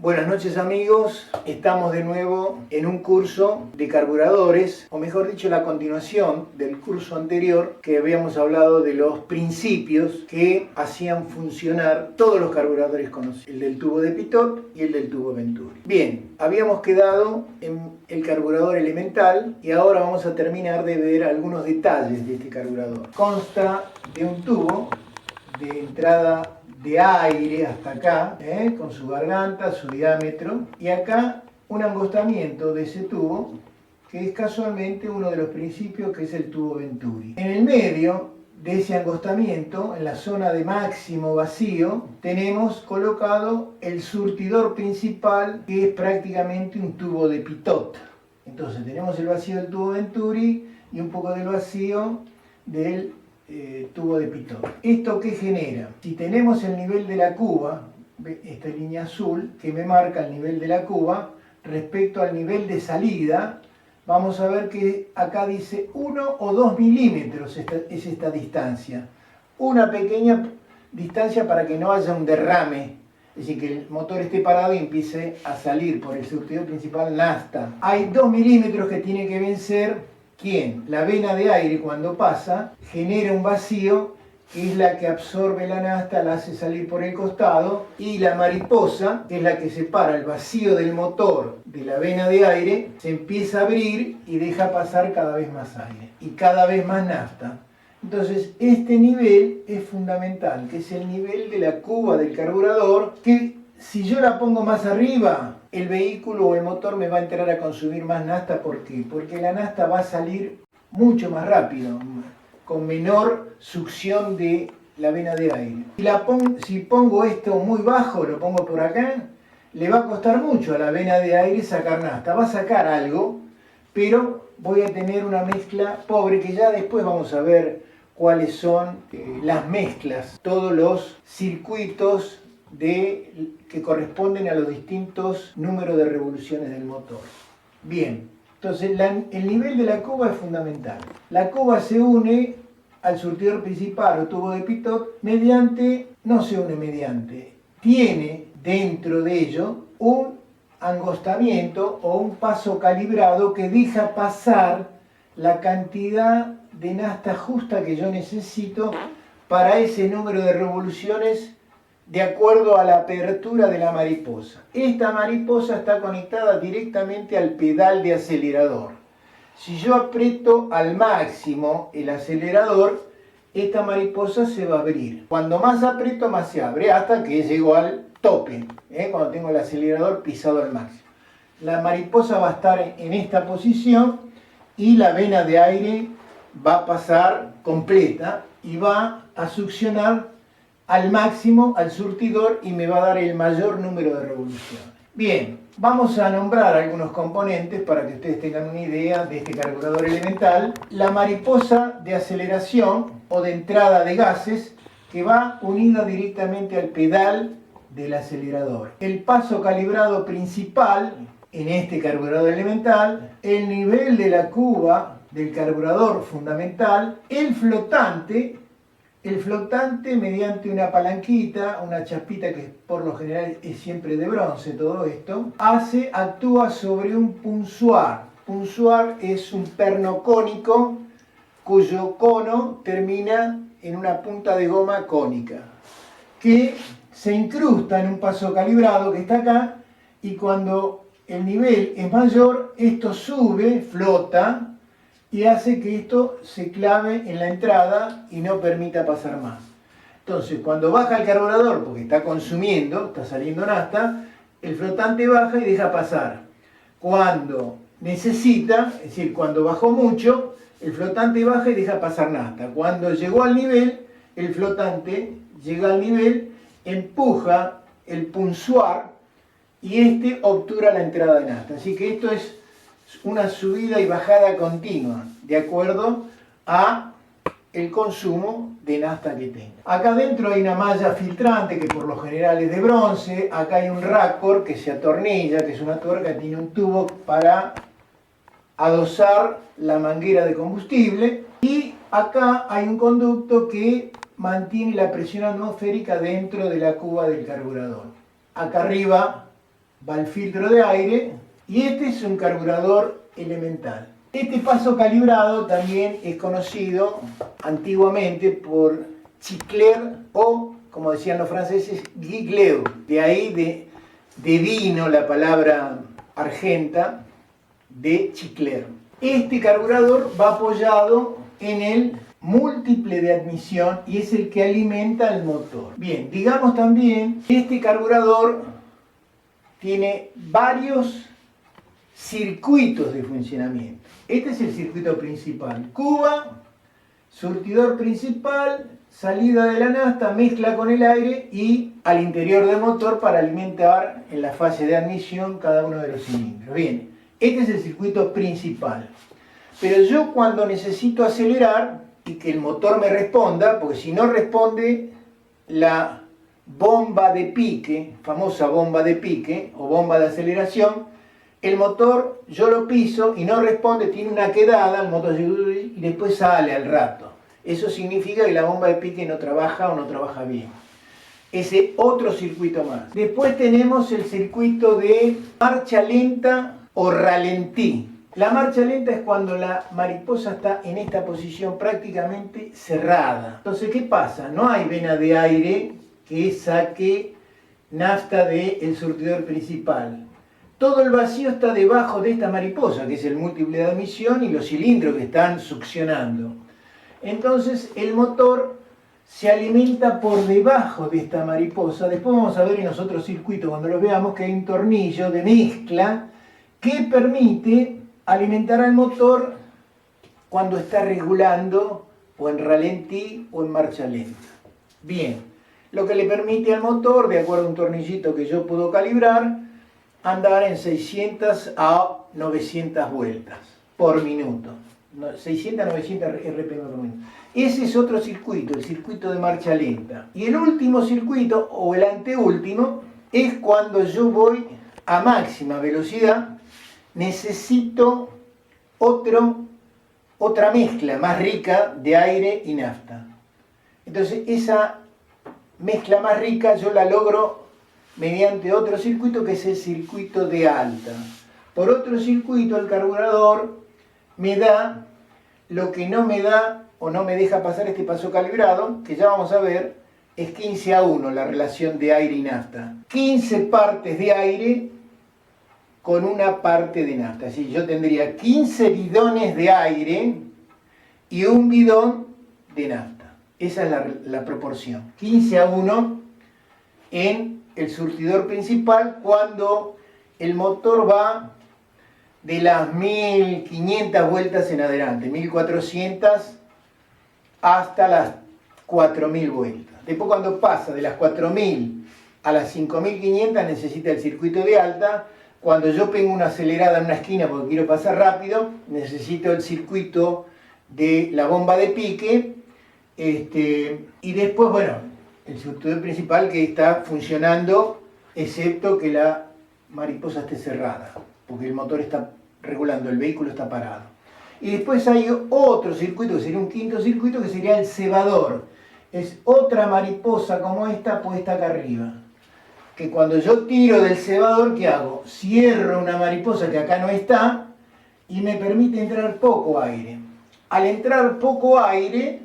Buenas noches amigos, estamos de nuevo en un curso de carburadores, o mejor dicho la continuación del curso anterior que habíamos hablado de los principios que hacían funcionar todos los carburadores conocidos, el del tubo de Pitot y el del tubo Venturi. Bien, habíamos quedado en el carburador elemental y ahora vamos a terminar de ver algunos detalles de este carburador. Consta de un tubo de entrada de aire hasta acá, con su garganta, su diámetro, y acá un angostamiento de ese tubo, que es casualmente uno de los principios, que es el tubo Venturi. En el medio de ese angostamiento, en la zona de máximo vacío, tenemos colocado el surtidor principal, que es prácticamente un tubo de Pitot. Entonces tenemos el vacío del tubo Venturi y un poco del vacío del tubo de Pitot. ¿Esto qué genera? Si tenemos el nivel de la cuba, esta línea azul que me marca el nivel de la cuba respecto al nivel de salida, vamos a ver que acá dice 1 o 2 milímetros es esta distancia. Una pequeña distancia para que no haya un derrame, es decir, que el motor esté parado y empiece a salir por el surtidor principal nafta. Hay 2 milímetros que tiene que vencer. ¿Quién? La vena de aire, cuando pasa, genera un vacío, que es la que absorbe la nafta, la hace salir por el costado, y la mariposa, que es la que separa el vacío del motor de la vena de aire, se empieza a abrir y deja pasar cada vez más aire y cada vez más nafta. Entonces, este nivel es fundamental, que es el nivel de la cuba del carburador, que si yo la pongo más arriba, el vehículo o el motor me va a entrar a consumir más nafta. ¿Por qué? Porque la nafta va a salir mucho más rápido, con menor succión de la vena de aire. Si pongo esto muy bajo, lo pongo por acá, le va a costar mucho a la vena de aire sacar nafta. Va a sacar algo, pero voy a tener una mezcla pobre, que ya después vamos a ver cuáles son las mezclas, todos los circuitos que corresponden a los distintos números de revoluciones del motor. Bien, entonces el nivel de la cuba es fundamental. La cuba se une al surtidor principal o tubo de Pitot tiene dentro de ello un angostamiento o un paso calibrado que deja pasar la cantidad de nafta justa que yo necesito para ese número de revoluciones de acuerdo a la apertura de la mariposa. Esta mariposa está conectada directamente al pedal de acelerador. Si yo aprieto al máximo el acelerador, esta mariposa se va a abrir. Cuando más aprieto, más se abre, hasta que llego al tope, cuando tengo el acelerador pisado al máximo. La mariposa va a estar en esta posición y la vena de aire va a pasar completa y va a succionar al máximo al surtidor y me va a dar el mayor número de revoluciones. Bien, vamos a nombrar algunos componentes para que ustedes tengan una idea de este carburador elemental. La mariposa de aceleración o de entrada de gases, que va unida directamente al pedal del acelerador. El paso calibrado principal en este carburador elemental, el nivel de la cuba del carburador fundamental, el flotante mediante una palanquita, una chaspita que por lo general es siempre de bronce, todo esto, actúa sobre un punzoir. Punzoir es un perno cónico cuyo cono termina en una punta de goma cónica, que se incrusta en un paso calibrado que está acá, y cuando el nivel es mayor, esto sube, flota, y hace que esto se clave en la entrada y no permita pasar más. Entonces, cuando baja el carburador, porque está consumiendo, está saliendo nafta, el flotante baja y deja pasar. Cuando necesita, es decir, cuando bajó mucho, el flotante baja y deja pasar nafta. Cuando llegó al nivel, el flotante llega al nivel, empuja el punzoir y este obtura la entrada de nafta. Así que esto es una subida y bajada continua, de acuerdo a el consumo de nafta que tenga. Acá adentro hay una malla filtrante que por lo general es de bronce. Acá hay un raccord que se atornilla, que es una tuerca que tiene un tubo para adosar la manguera de combustible. Y acá hay un conducto que mantiene la presión atmosférica dentro de la cuba del carburador. Acá arriba va el filtro de aire y este es un carburador elemental. Este paso calibrado también es conocido antiguamente por Chicler o, como decían los franceses, Giglio. De ahí de vino la palabra argenta de Chicler. Este carburador va apoyado en el múltiple de admisión y es el que alimenta el motor. Bien, digamos también que este carburador tiene varios circuitos de funcionamiento. Este es el circuito principal. Cuba, surtidor principal, salida de la nafta, mezcla con el aire y al interior del motor para alimentar en la fase de admisión cada uno de los cilindros. Bien, este es el circuito principal. Pero yo cuando necesito acelerar y que el motor me responda, porque si no responde la bomba de pique, famosa bomba de pique o bomba de aceleración, el motor yo lo piso y no responde, tiene una quedada, el motor y después sale al rato. Eso significa que la bomba de pique no trabaja o no trabaja bien. Ese otro circuito más. Después tenemos el circuito de marcha lenta o ralentí. La marcha lenta es cuando la mariposa está en esta posición prácticamente cerrada. Entonces, ¿qué pasa? No hay vena de aire que saque nafta del surtidor principal. Todo el vacío está debajo de esta mariposa, que es el múltiple de admisión y los cilindros que están succionando. Entonces el motor se alimenta por debajo de esta mariposa. Después vamos a ver en los otros circuitos, cuando los veamos, que hay un tornillo de mezcla que permite alimentar al motor cuando está regulando o en ralentí o en marcha lenta. Bien, lo que le permite al motor, de acuerdo a un tornillito que yo puedo calibrar, andar en 600 a 900 vueltas por minuto. 600 a 900 RPM por minuto. Ese es otro circuito, el circuito de marcha lenta. Y el último circuito, o el anteúltimo, es cuando yo voy a máxima velocidad, necesito otra mezcla más rica de aire y nafta. Entonces esa mezcla más rica yo la logro mediante otro circuito que es el circuito de alta. Por otro circuito el carburador me da lo que no me da o no me deja pasar este paso calibrado, que ya vamos a ver, es 15:1 la relación de aire y nafta. 15 partes de aire con una parte de nafta. Así yo tendría 15 bidones de aire y un bidón de nafta. Esa es la proporción. 15:1 en el surtidor principal cuando el motor va de las 1500 vueltas en adelante, 1400 hasta las 4000 vueltas. Después cuando pasa de las 4000 a las 5500 necesita el circuito de alta. Cuando yo pego una acelerada en una esquina porque quiero pasar rápido, necesito el circuito de la bomba de pique. Y después, bueno, el surtidor principal que está funcionando, excepto que la mariposa esté cerrada, porque el motor está regulando, el vehículo está parado. Y después hay otro circuito, que sería un quinto circuito, que sería el cebador. Es otra mariposa como esta puesta acá arriba. Que cuando yo tiro del cebador, ¿qué hago? Cierro una mariposa que acá no está y me permite entrar poco aire. Al entrar poco aire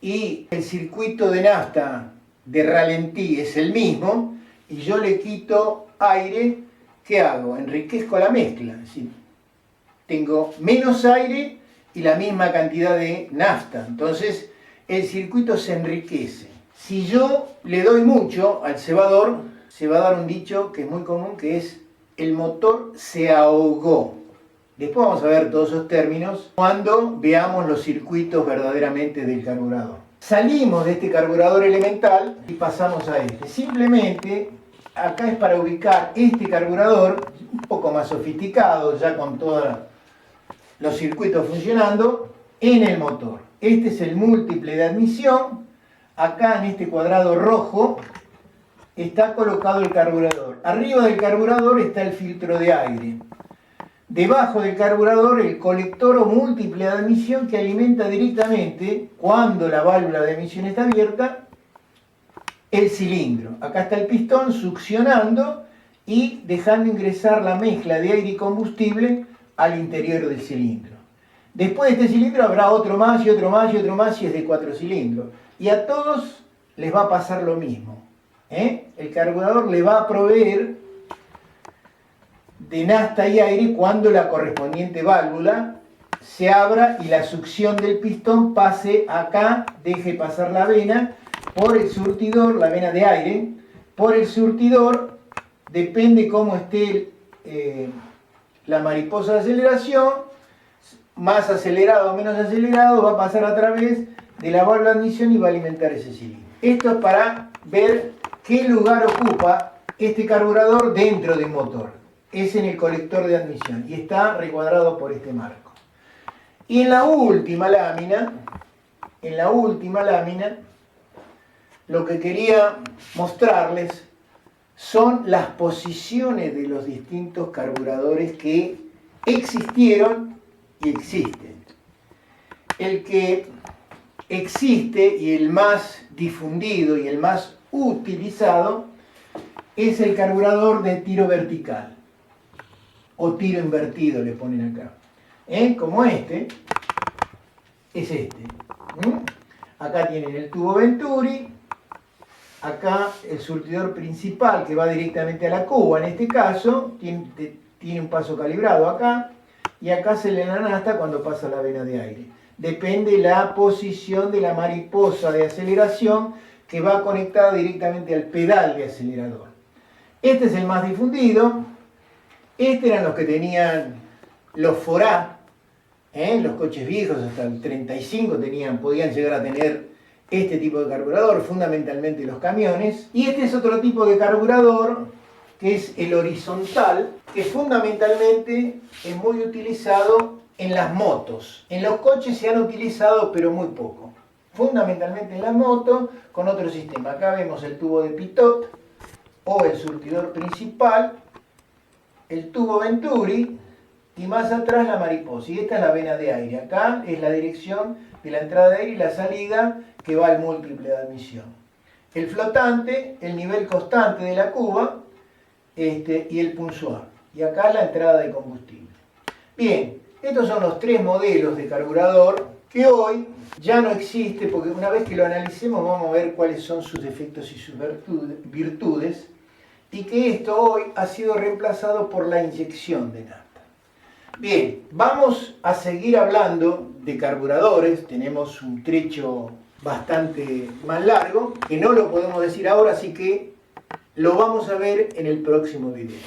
y el circuito de nafta de ralentí es el mismo y yo le quito aire, ¿qué hago? Enriquezco la mezcla. Es decir, tengo menos aire y la misma cantidad de nafta. Entonces el circuito se enriquece. Si yo le doy mucho al cebador, se va a dar un dicho que es muy común, que es el motor se ahogó. Después vamos a ver todos esos términos cuando veamos los circuitos verdaderamente del carburador. Salimos de este carburador elemental y pasamos a este. Simplemente acá es para ubicar este carburador un poco más sofisticado, ya con todos los circuitos funcionando, en el motor. Este es el múltiple de admisión. Acá en este cuadrado rojo está colocado el carburador. Arriba del carburador está el filtro de aire. Debajo del carburador el colector o múltiple de admisión que alimenta directamente, cuando la válvula de admisión está abierta, el cilindro. Acá está el pistón succionando y dejando ingresar la mezcla de aire y combustible al interior del cilindro. Después de este cilindro habrá otro más y otro más y otro más y es de 4 cilindros. Y a todos les va a pasar lo mismo. El carburador le va a proveer de nafta y aire cuando la correspondiente válvula se abra y la succión del pistón pase acá, deje pasar la vena por el surtidor, la vena de aire, por el surtidor, depende cómo esté la mariposa de aceleración, más acelerado o menos acelerado, va a pasar a través de la válvula de admisión y va a alimentar ese cilindro. Esto es para ver qué lugar ocupa este carburador dentro del motor. Es en el colector de admisión y está recuadrado por este marco. Y en la última lámina, lo que quería mostrarles son las posiciones de los distintos carburadores que existieron y existen. El que existe y el más difundido y el más utilizado es el carburador de tiro vertical o tiro invertido le ponen acá. Como este, es este. Acá tienen el tubo Venturi, acá el surtidor principal que va directamente a la cuba, en este caso, tiene un paso calibrado acá, y acá se le da nafta cuando pasa la vena de aire. Depende la posición de la mariposa de aceleración que va conectada directamente al pedal de acelerador. Este es el más difundido. Estos eran los que tenían los Forá, los coches viejos hasta el 35 podían llegar a tener este tipo de carburador, fundamentalmente los camiones. Y este es otro tipo de carburador, que es el horizontal, que fundamentalmente es muy utilizado en las motos. En los coches se han utilizado, pero muy poco. Fundamentalmente en las motos, con otro sistema. Acá vemos el tubo de pitot, o el surtidor principal, el tubo Venturi, y más atrás la mariposa. Y esta es la vena de aire. Acá es la dirección de la entrada de aire y la salida que va al múltiple de admisión. El flotante, el nivel constante de la cuba, y el punzoir. Y acá la entrada de combustible. Bien, estos son los tres modelos de carburador que hoy ya no existe, porque una vez que lo analicemos vamos a ver cuáles son sus defectos y sus virtudes, y que esto hoy ha sido reemplazado por la inyección de nafta. Bien, vamos a seguir hablando de carburadores. Tenemos un trecho bastante más largo, que no lo podemos decir ahora, así que lo vamos a ver en el próximo video.